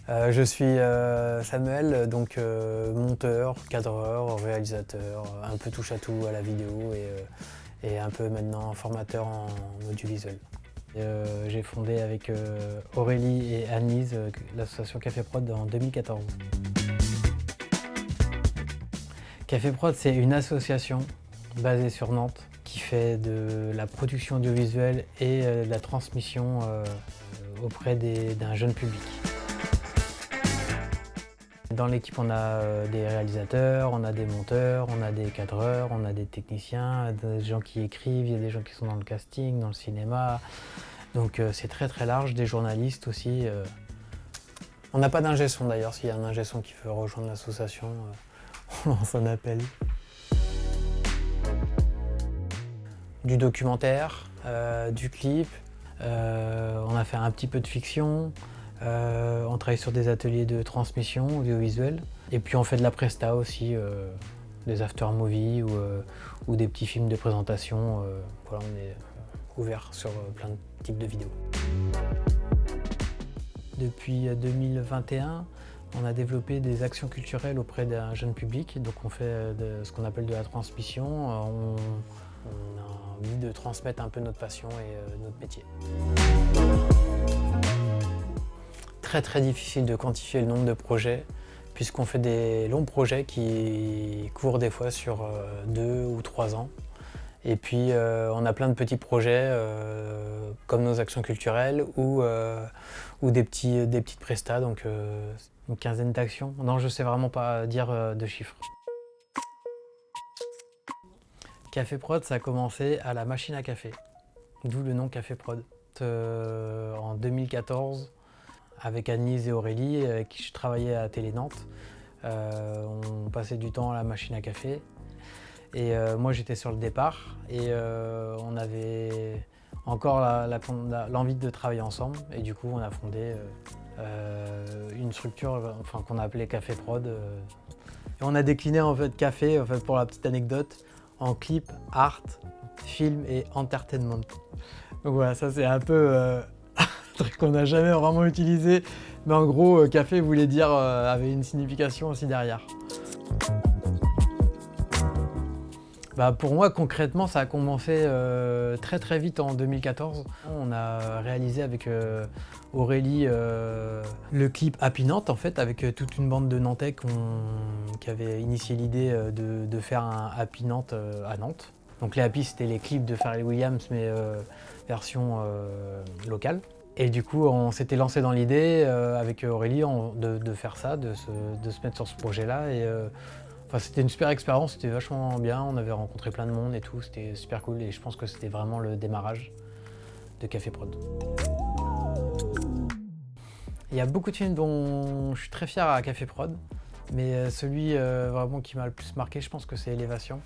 Je suis Samuel, donc monteur, cadreur, réalisateur, un peu touche à tout à la vidéo et un peu maintenant formateur en audiovisuel. J'ai fondé avec Aurélie et Anne-Lise l'association Café Prod en 2014. Café Prod, c'est une association basée sur Nantes qui fait de la production audiovisuelle et de la transmission auprès d'un jeune public. Dans l'équipe, on a des réalisateurs, on a des monteurs, on a des cadreurs, on a des techniciens, des gens qui écrivent, il y a des gens qui sont dans le casting, dans le cinéma. Donc c'est très très large, des journalistes aussi. On n'a pas d'ingé son d'ailleurs, s'il y a un ingé son qui veut rejoindre l'association, on lance un appel. Du documentaire, du clip, on a fait un petit peu de fiction. On travaille sur des ateliers de transmission audiovisuelle. Et puis on fait de la presta aussi, des after-movies ou des petits films de présentation. Voilà, on est ouvert sur plein de types de vidéos. Depuis 2021, on a développé des actions culturelles auprès d'un jeune public. Donc on fait ce qu'on appelle de la transmission. On a envie de transmettre un peu notre passion et notre métier. Très difficile de quantifier le nombre de projets puisqu'on fait des longs projets qui courent des fois sur 2 ou 3 ans. Et puis on a plein de petits projets comme nos actions culturelles ou des petites prestas, donc une quinzaine d'actions. Non, je ne sais vraiment pas dire de chiffres. Café Prod, ça a commencé à la machine à café, d'où le nom Café Prod. En 2014, avec Anne-Lise et Aurélie, avec qui je travaillais à Télé Nantes. On passait du temps à la machine à café. Et moi j'étais sur le départ et on avait encore l'envie de travailler ensemble. Et du coup on a fondé une structure qu'on a appelée Café Prod. Et on a décliné en fait café, en fait, pour la petite anecdote, en clip, art, film et entertainment. Donc voilà, ça c'est un peu un truc qu'on n'a jamais vraiment utilisé, mais en gros, café voulait dire, avait une signification aussi derrière. Bah pour moi, concrètement, ça a commencé très vite en 2014. On a réalisé avec Aurélie le clip Happy Nantes, en fait, avec toute une bande de Nantais qui avait initié l'idée de faire un Happy Nantes à Nantes. Donc les Happy, c'était les clips de Pharrell Williams, mais version locale. Et du coup, on s'était lancé dans l'idée avec Aurélie de faire ça, de se mettre sur ce projet-là. Et c'était une super expérience, c'était vachement bien. On avait rencontré plein de monde et tout, c'était super cool. Et je pense que c'était vraiment le démarrage de Café Prod. Il y a beaucoup de films dont je suis très fier à Café Prod, mais celui vraiment qui m'a le plus marqué, je pense que c'est Élévation.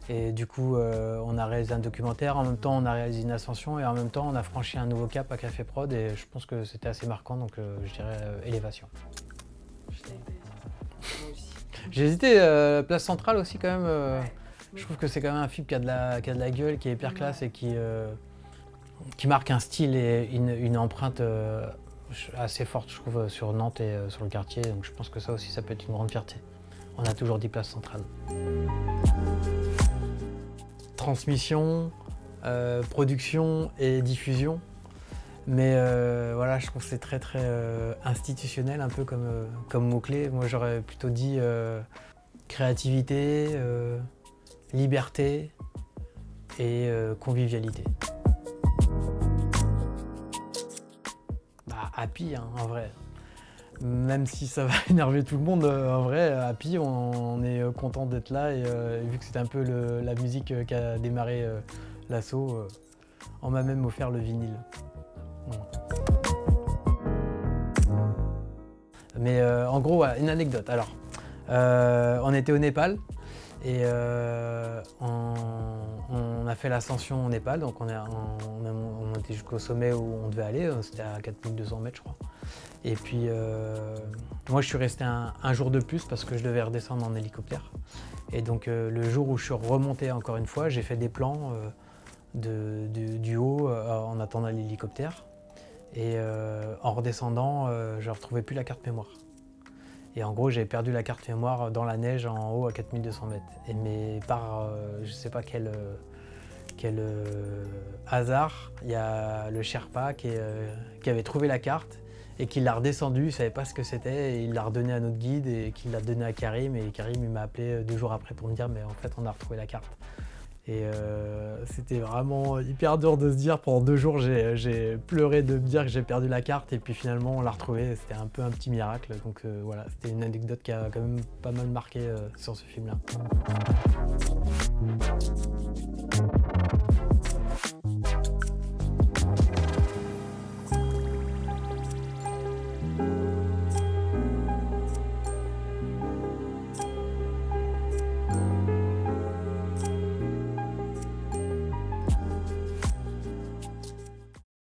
Et du coup, on a réalisé un documentaire, en même temps on a réalisé une ascension et en même temps on a franchi un nouveau cap à Café Prod et je pense que c'était assez marquant, donc je dirais Élévation. J'ai hésité, Place Centrale aussi quand même. Je trouve que c'est quand même un film qui a de la gueule, qui est hyper classe et qui marque un style et une empreinte assez forte, je trouve, sur Nantes et sur le quartier. Donc je pense que ça aussi, ça peut être une grande fierté. On a toujours dit Place Centrale. Transmission, production et diffusion. Mais voilà, je trouve que c'est très institutionnel, un peu comme mot-clé. Moi, j'aurais plutôt dit créativité, liberté et convivialité. Bah, happy, hein, en vrai. Même si ça va énerver tout le monde, en vrai, happy, on est content d'être là. Et vu que c'était un peu la musique qui a démarré l'assaut, on m'a même offert le vinyle. Mais en gros, voilà, une anecdote. Alors, on était au Népal et on a fait l'ascension au Népal. Donc on était jusqu'au sommet où on devait aller. C'était à 4200 mètres, je crois. Et puis, moi, je suis resté un jour de plus parce que je devais redescendre en hélicoptère. Et donc, le jour où je suis remonté encore une fois, j'ai fait des plans du haut en attendant l'hélicoptère. Et en redescendant, je ne retrouvais plus la carte mémoire. Et en gros, j'avais perdu la carte mémoire dans la neige en haut à 4200 mètres. Mais par, je ne sais pas quel hasard, il y a le Sherpa qui avait trouvé la carte et qui l'a redescendu, il ne savait pas ce que c'était, et il l'a redonné à notre guide et qui l'a donné à Karim. Et Karim, il m'a appelé 2 jours après pour me dire, mais en fait, on a retrouvé la carte. Et c'était vraiment hyper dur de se dire, pendant 2 jours, j'ai pleuré de me dire que j'ai perdu la carte, et puis finalement, on l'a retrouvée. C'était un peu un petit miracle. Donc voilà, c'était une anecdote qui a quand même pas mal marqué sur ce film-là.